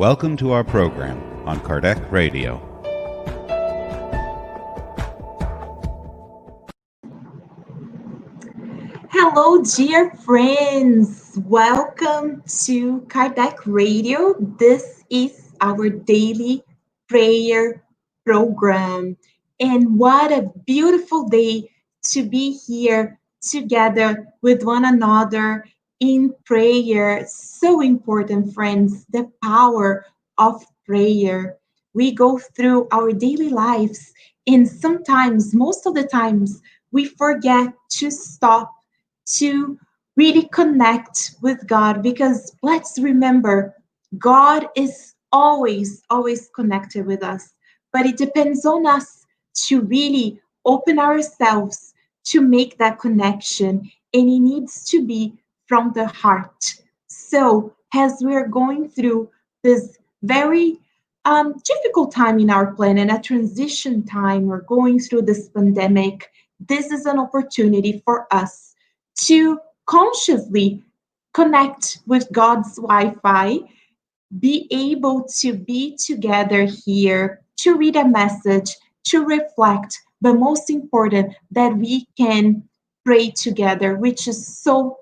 Welcome to our program on Kardec Radio. Hello, dear friends. Welcome to Kardec Radio. This is our daily prayer program. And what a beautiful day to be here together with one another in prayer. So important, friends, the power of prayer. We go through our daily lives, and sometimes, most of the times, we forget to stop to really connect with God, because let's remember, God is always connected with us, but it depends on us to really open ourselves to make that connection, and it needs to be from the heart. So, as we're going through this very difficult time in our planet, a transition time, we're going through this pandemic, this is an opportunity for us to consciously connect with God's Wi Fi, be able to be together here, to read a message, to reflect, but most important, that we can pray together, which is so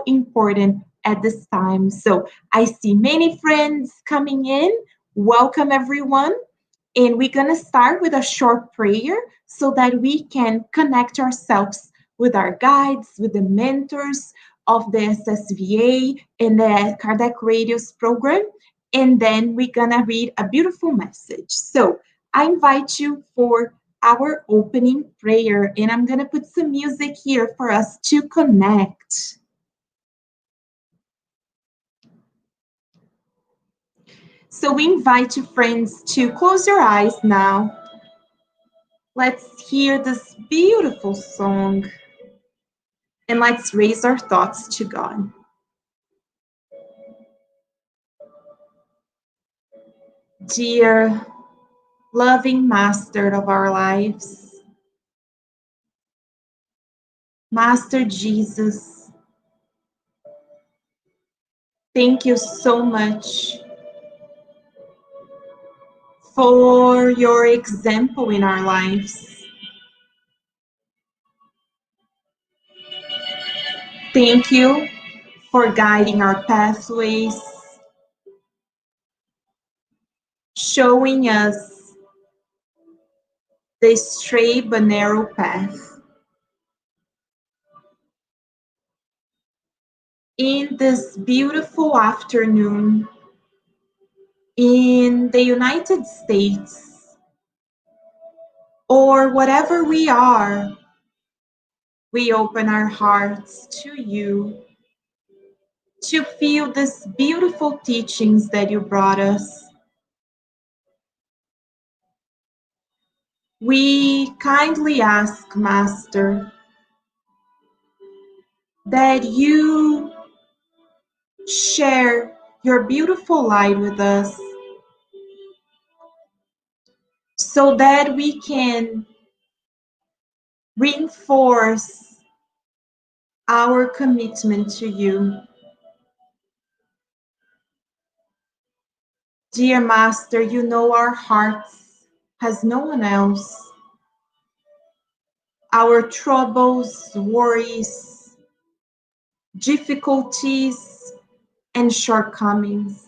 important at this time. So I see many friends coming in. Welcome, everyone. And we're going to start with a short prayer so that we can connect ourselves with our guides, with the mentors of the SSVA and the Kardec Radio's program. And then we're going to read a beautiful message. So I invite you for our opening prayer, and I'm going to put some music here for us to connect. So we invite you, friends, to close your eyes now. Let's hear this beautiful song, and let's raise our thoughts to God. Dear loving Master of our lives, Master Jesus, thank you so much for your example in our lives. Thank you for guiding our pathways, showing us the straight but narrow path. In this beautiful afternoon in the United States, or whatever we are, we open our hearts to you to feel these beautiful teachings that you brought us. We kindly ask, Master, that you share your beautiful light with us so that we can reinforce our commitment to you. Dear Master, you know our hearts as no one else. Our troubles, worries, difficulties, and shortcomings.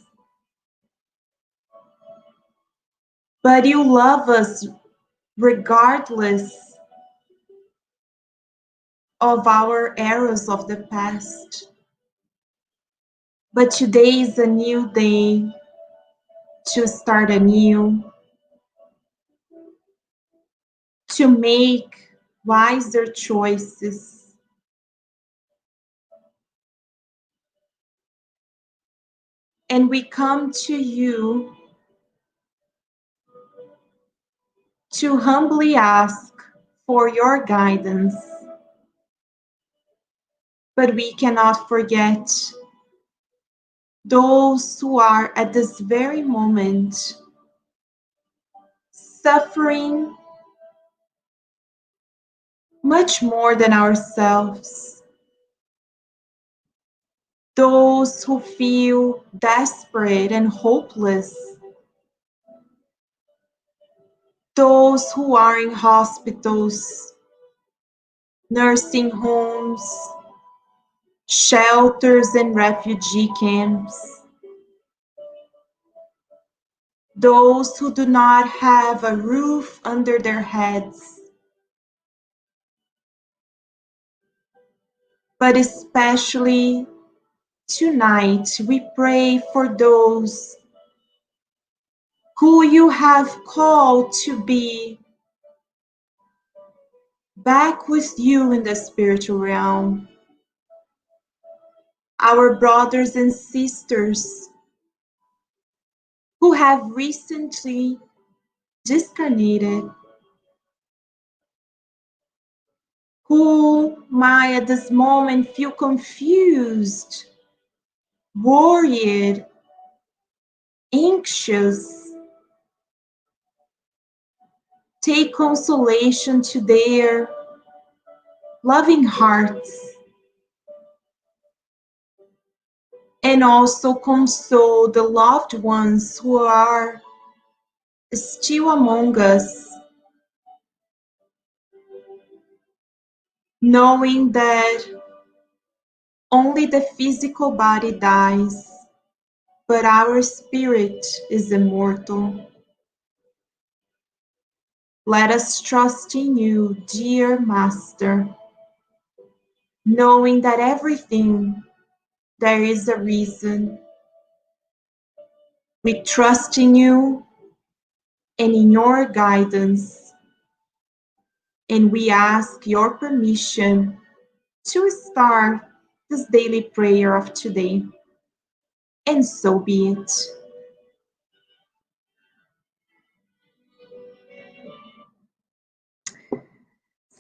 But you love us regardless of our errors of the past. But today is a new day to start anew, to make wiser choices. And we come to you to humbly ask for your guidance. But we cannot forget those who are at this very moment suffering much more than ourselves. those who feel desperate and hopeless, those who are in hospitals, nursing homes, shelters and refugee camps, those who do not have a roof under their heads, but especially tonight we pray for those who you have called to be back with you in the spiritual realm. Our brothers and sisters who have recently discarnated, who might at this moment feel confused, worried, anxious, take consolation to their loving hearts, and also console the loved ones who are still among us, knowing that only the physical body dies, but our spirit is immortal. Let us trust in you, dear Master, knowing that everything there is a reason. We trust in you and in your guidance, and we ask your permission to start this daily prayer of today. And so be it.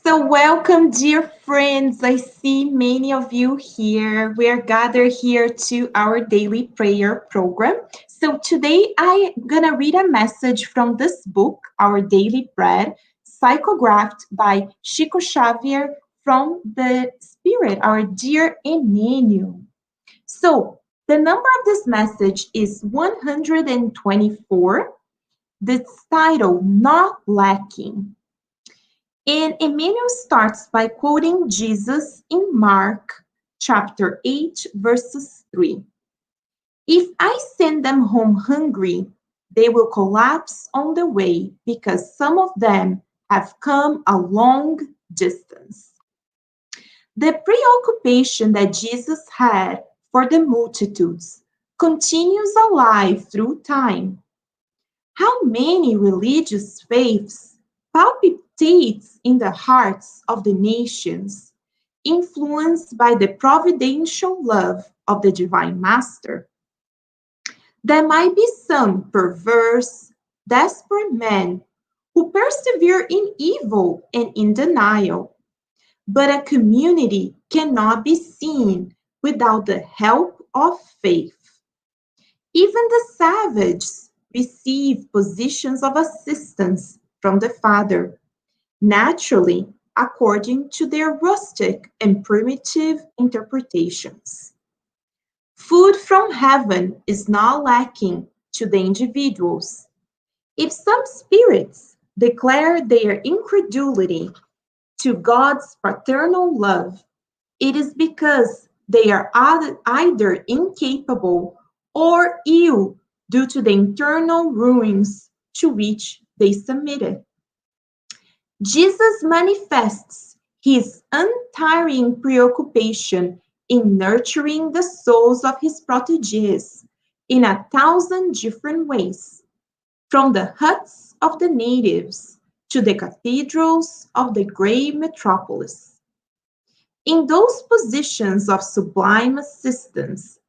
So welcome, dear friends. I see many of you here. We are gathered here to our daily prayer program. So today I'm going to read a message from this book, Our Daily Bread, psychographed by Chico Xavier from the Spirit, our dear Emmanuel. So the number of this message is 124. The title, Not Lacking. And Emmanuel starts by quoting Jesus in Mark chapter 8, verses 3. If I send them home hungry, they will collapse on the way because some of them have come a long distance. The preoccupation that Jesus had for the multitudes continues alive through time. How many religious faiths palpitates in the hearts of the nations, influenced by the providential love of the Divine Master? There might be some perverse, desperate men who persevere in evil and in denial, but a community cannot be seen without the help of faith. Even the savages receive positions of assistance from the Father, naturally according to their rustic and primitive interpretations. Food from heaven is not lacking to the individuals. If some spirits declare their incredulity to God's paternal love, it is because they are either incapable or ill due to the internal ruins to which they submitted. Jesus manifests his untiring preoccupation in nurturing the souls of his proteges in 1,000 different ways, from the huts of the natives to the cathedrals of the great metropolis. In those positions of sublime assistance,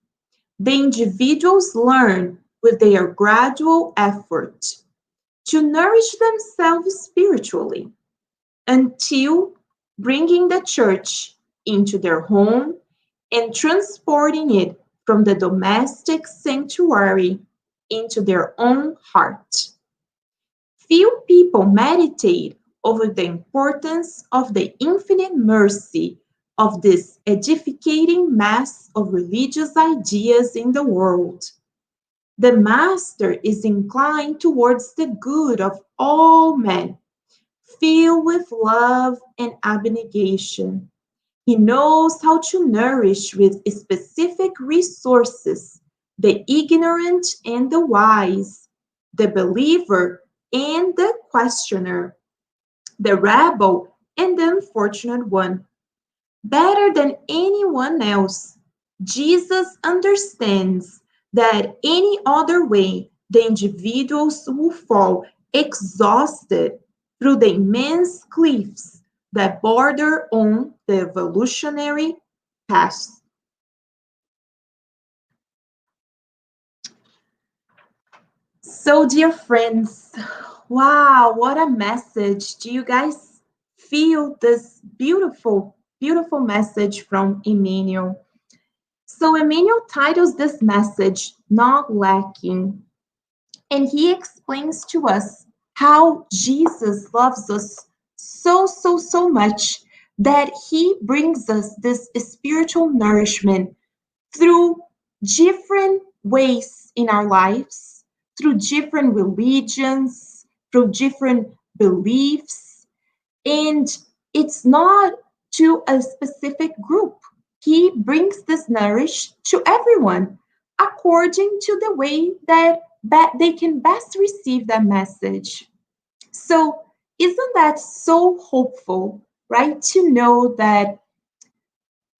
the individuals learn with their gradual effort to nourish themselves spiritually until bringing the church into their home and transporting it from the domestic sanctuary into their own heart. Few people meditate over the importance of the infinite mercy of this edificating mass of religious ideas in the world. The Master is inclined towards the good of all men, filled with love and abnegation. He knows how to nourish with specific resources the ignorant and the wise, the believer and the questioner, the rebel and the unfortunate one. Better than anyone else, Jesus understands that any other way the individuals will fall exhausted through the immense cliffs that border on the evolutionary path. So, dear friends, wow, what a message. Do you guys feel this beautiful, beautiful message from Emmanuel? So, Emmanuel titles this message Not Lacking, and he explains to us how Jesus loves us so, so, so much that he brings us this spiritual nourishment through different ways in our lives, through different religions, through different beliefs. And it's not to a specific group. He brings this nourish to everyone according to the way that they can best receive that message. So, isn't that so hopeful, right? To know that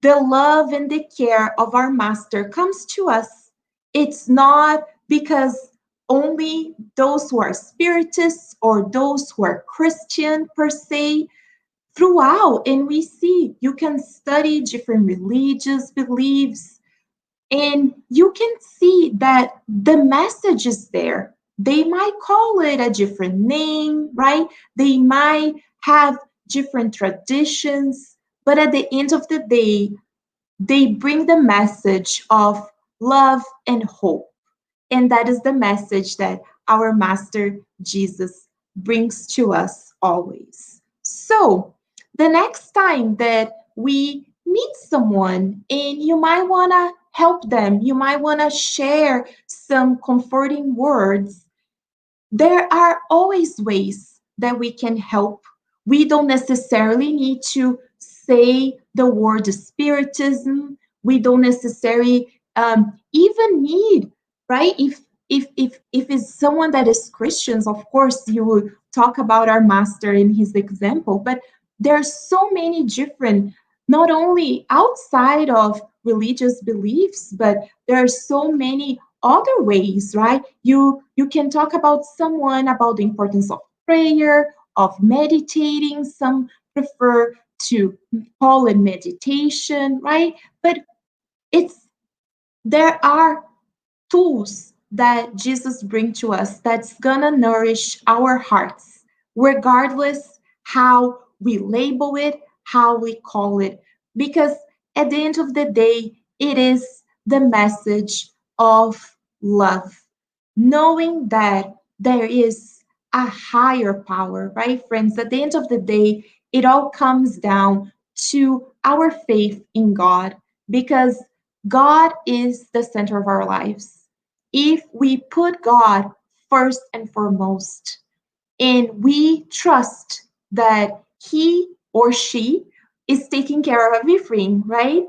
the love and the care of our master comes to us. It's not because only those who are spiritists or those who are Christian per se throughout, and we see you can study different religious beliefs and you can see that the message is there. They might call it a different name, right? They might have different traditions, but at the end of the day, they bring the message of love and hope. And that is the message that our Master Jesus brings to us always. So, the next time that we meet someone and you might want to help them, you might want to share some comforting words, there are always ways that we can help. We don't necessarily need to say the word spiritism. We don't necessarily even need, right? If it's someone that is Christians, of course you will talk about our master in his example. But there's so many different, not only outside of religious beliefs, but there are so many other ways, right? You can talk about someone about the importance of prayer, of meditating. Some prefer to call it meditation, right? But it's there are tools that Jesus bring to us that's gonna nourish our hearts, regardless how we label it, how we call it, because at the end of the day, it is the message of love, knowing that there is a higher power, right, friends? At the end of the day, it all comes down to our faith in God, because God is the center of our lives. If we put God first and foremost, and we trust that He or she is taking care of everything, right?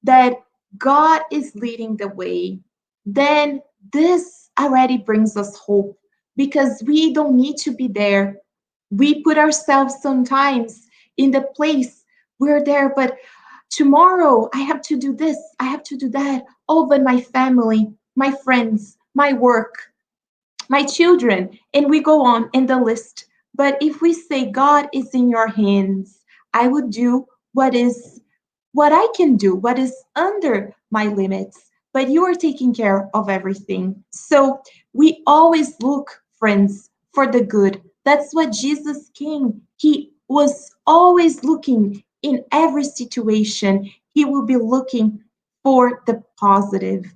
That God is leading the way, then this already brings us hope because we don't need to be there. We put ourselves sometimes in the place we're there, but tomorrow I have to do this, I have to do that. Oh, but my family, my friends, my work, my children, and we go on in the list. But if we say, God is in your hands, I would do what I can do, what is under my limits. But you are taking care of everything. So we always look, friends, for the good. That's what Jesus came. He was always looking in every situation. He will be looking for the positive.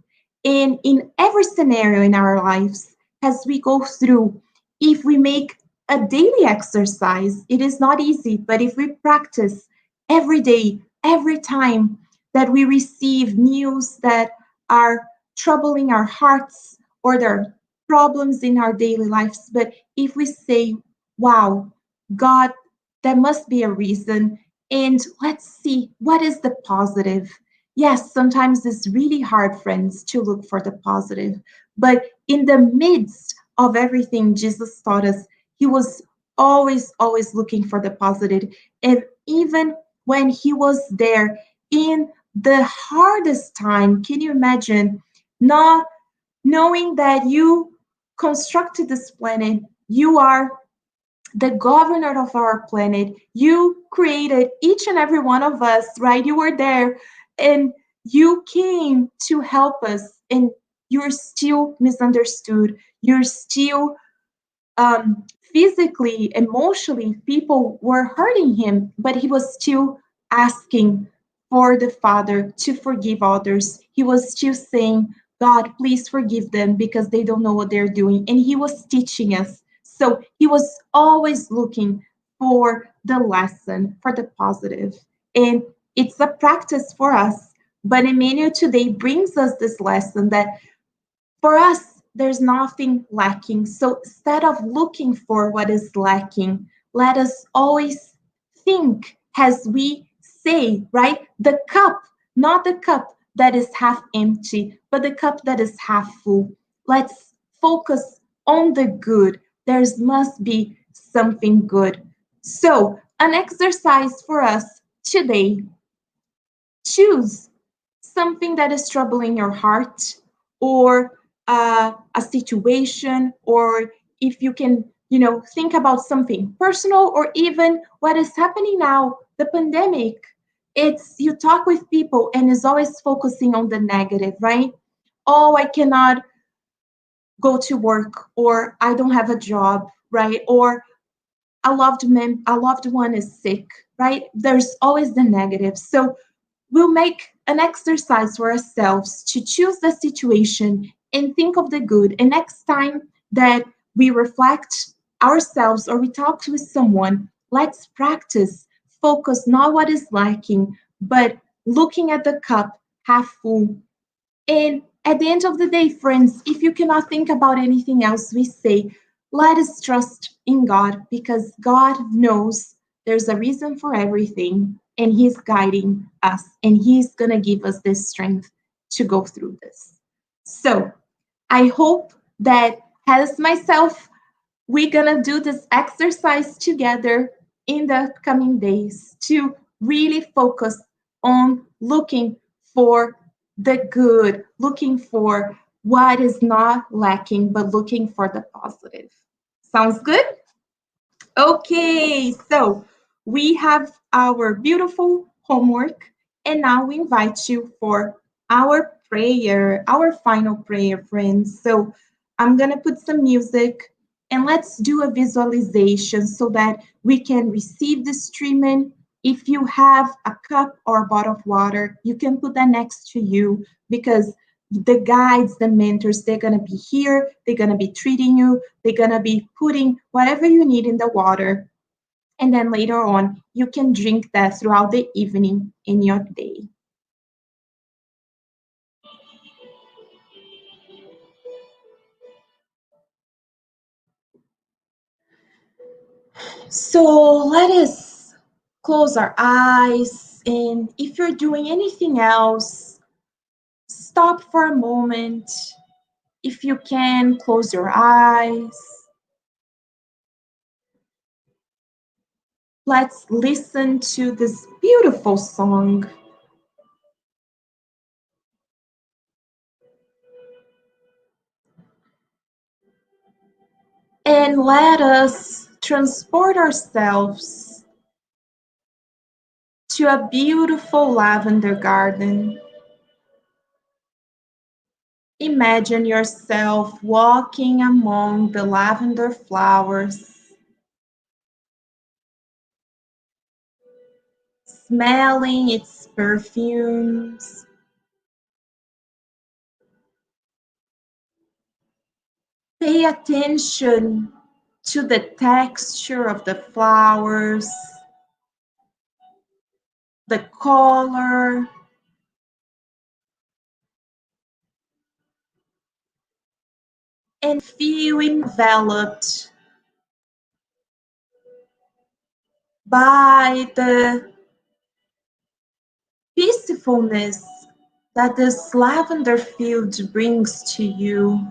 And in every scenario in our lives, as we go through, if we make a daily exercise, it is not easy, but if we practice every day every time that we receive news that are troubling our hearts or there are problems in our daily lives, but if we say, wow, God, there must be a reason, and let's see what is the positive. Yes, sometimes it's really hard, friends, to look for the positive, but in the midst of everything Jesus taught us, he was always looking for the positive. And even when he was there in the hardest time, can you imagine not knowing that you constructed this planet, you are the governor of our planet, you created each and every one of us, right? You were there and you came to help us, and you're still misunderstood, you're still physically, emotionally, people were hurting him, but he was still asking for the Father to forgive others. He was still saying, God, please forgive them because they don't know what they're doing. And he was teaching us. So he was always looking for the lesson, for the positive. And it's a practice for us. But Emmanuel today brings us this lesson that for us, there's nothing lacking. So instead of looking for what is lacking, let us always think as we say, right? The cup, not the cup that is half empty, but the cup that is half full. Let's focus on the good. There must be something good. So, an exercise for us today: choose something that is troubling your heart, or a situation, or if you can, think about something personal, or even what is happening now, the pandemic. It's you talk with people and is always focusing on the negative, right? Oh, I cannot go to work, or I don't have a job, right? Or a loved one is sick, right? There's always the negative. So we'll make an exercise for ourselves to choose the situation and think of the good. And next time that we reflect ourselves or we talk with someone, let's practice focus not what is lacking, but looking at the cup half full. And at the end of the day, friends, if you cannot think about anything else, we say, let us trust in God because God knows there's a reason for everything and He's guiding us and He's going to give us this strength to go through this. So I hope that as myself, we're going to do this exercise together in the coming days to really focus on looking for the good, looking for what is not lacking, but looking for the positive. Sounds good? Okay, so we have our beautiful homework, and now we invite you for our prayer, our final prayer, friends. So I'm going to put some music and let's do a visualization so that we can receive the streaming. If you have a cup or a bottle of water, you can put that next to you because the guides, the mentors, they're going to be here. They're going to be treating you. They're going to be putting whatever you need in the water. And then later on, you can drink that throughout the evening in your day. So let us close our eyes. And if you're doing anything else, stop for a moment. If you can, close your eyes. Let's listen to this beautiful song. And let us transport ourselves to a beautiful lavender garden. Imagine yourself walking among the lavender flowers, smelling its perfumes. Pay attention to the texture of the flowers, the color, and feel enveloped by the peacefulness that this lavender field brings to you.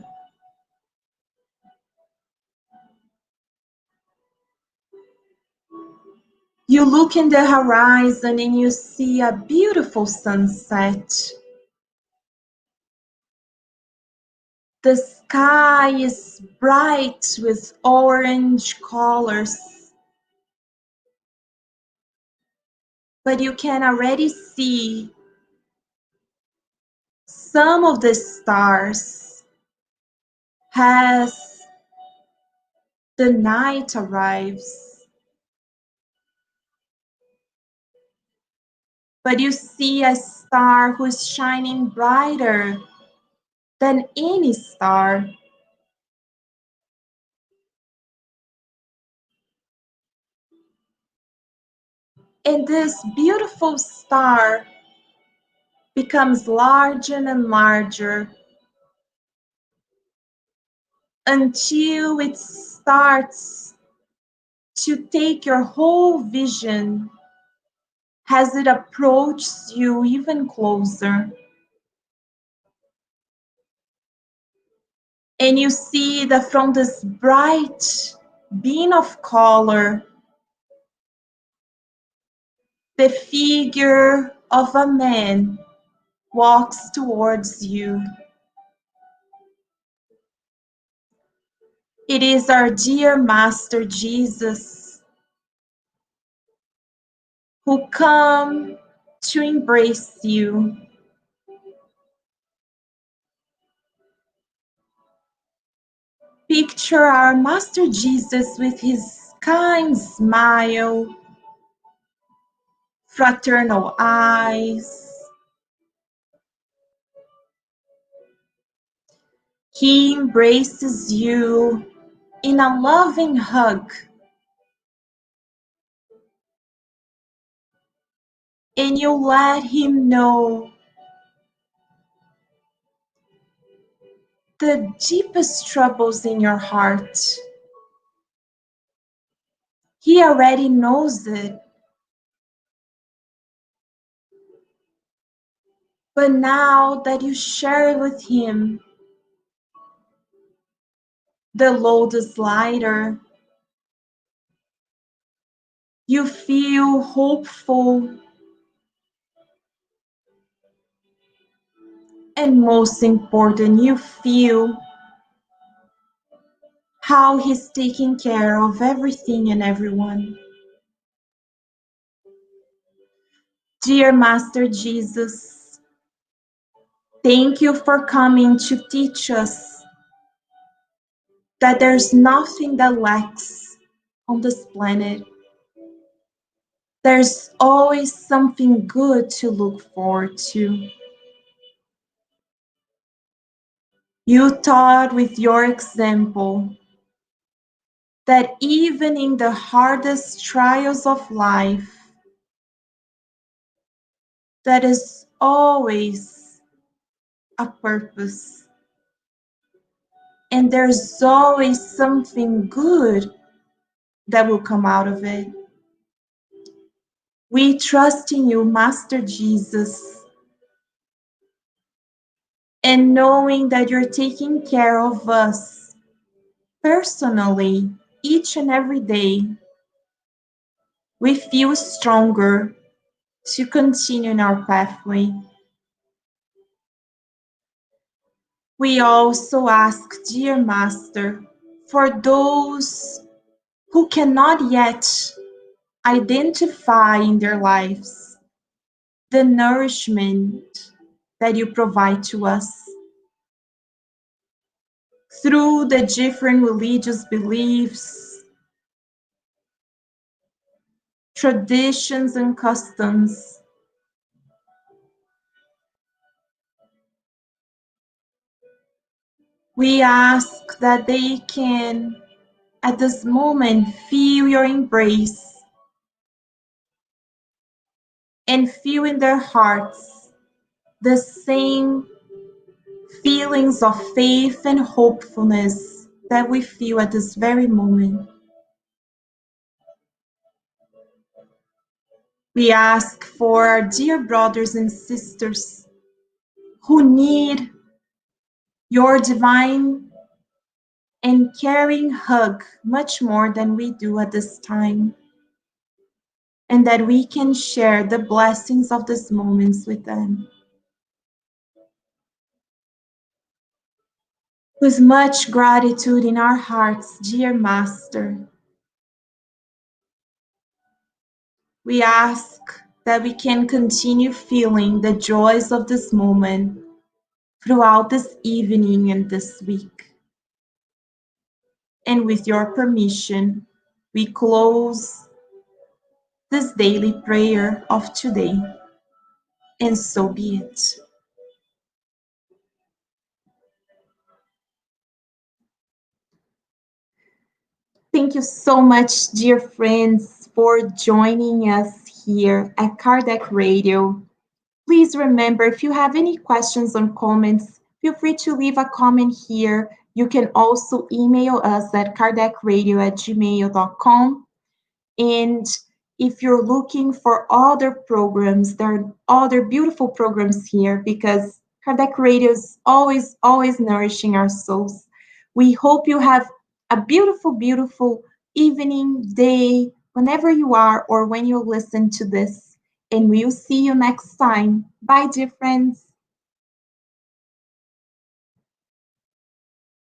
You look in the horizon and you see a beautiful sunset. The sky is bright with orange colors, but you can already see some of the stars as the night arrives. But you see a star who is shining brighter than any star. And this beautiful star becomes larger and larger until it starts to take your whole vision as it approaches you even closer. And you see that from this bright beam of color, the figure of a man walks towards you. It is our dear Master Jesus who come to embrace you. Picture our Master Jesus with his kind smile, fraternal eyes. He embraces you in a loving hug, and you let him know the deepest troubles in your heart. He already knows it, but now that you share with him, the load is lighter. You feel hopeful, and most important, you feel how he's taking care of everything and everyone. Dear Master Jesus, thank you for coming to teach us that there's nothing that lacks on this planet. There's always something good to look forward to. You taught with your example that even in the hardest trials of life, there is always a purpose, and there's always something good that will come out of it. We trust in you, Master Jesus, and knowing that you're taking care of us personally each and every day, we feel stronger to continue in our pathway. We also ask, dear Master, for those who cannot yet identify in their lives the nourishment that you provide to us through the different religious beliefs, traditions, and customs. We ask that they can, at this moment, feel your embrace and feel in their hearts the same feelings of faith and hopefulness that we feel at this very moment. We ask for our dear brothers and sisters who need your divine and caring hug much more than we do at this time, and that we can share the blessings of these moments with them. With much gratitude in our hearts, dear Master, we ask that we can continue feeling the joys of this moment throughout this evening and this week. And with your permission, we close this daily prayer of today, and so be it. Thank you so much, dear friends, for joining us here at Kardec Radio. Please remember, if you have any questions or comments, feel free to leave a comment here. You can also email us at kardecradio@gmail.com. And if you're looking for other programs, there are other beautiful programs here because Kardec Radio is always, always nourishing our souls. We hope you have a beautiful, beautiful evening, day, whenever you are or when you listen to this. And we'll see you next time. Bye, dear friends.